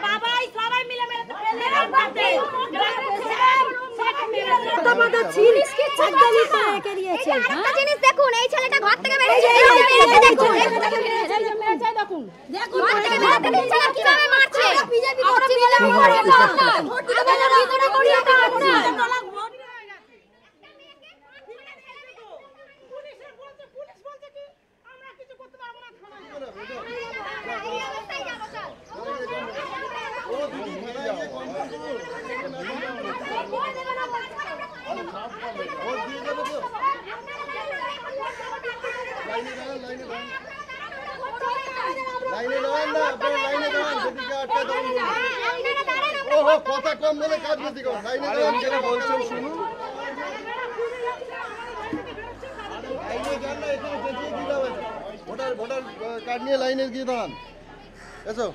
বাবাই সবাই মিলে জিনিস দেখুন, এই ছেলেটা ঘর থেকে বেরিয়েছে দেখুন, কিভাবে মারছে। কথা কম বলে কাজ বেশি কর। লাইনে বলছেন শুনুন, ভোটার কার্ড নিয়ে লাইনে গিয়ে দাঁড়ান। এসো।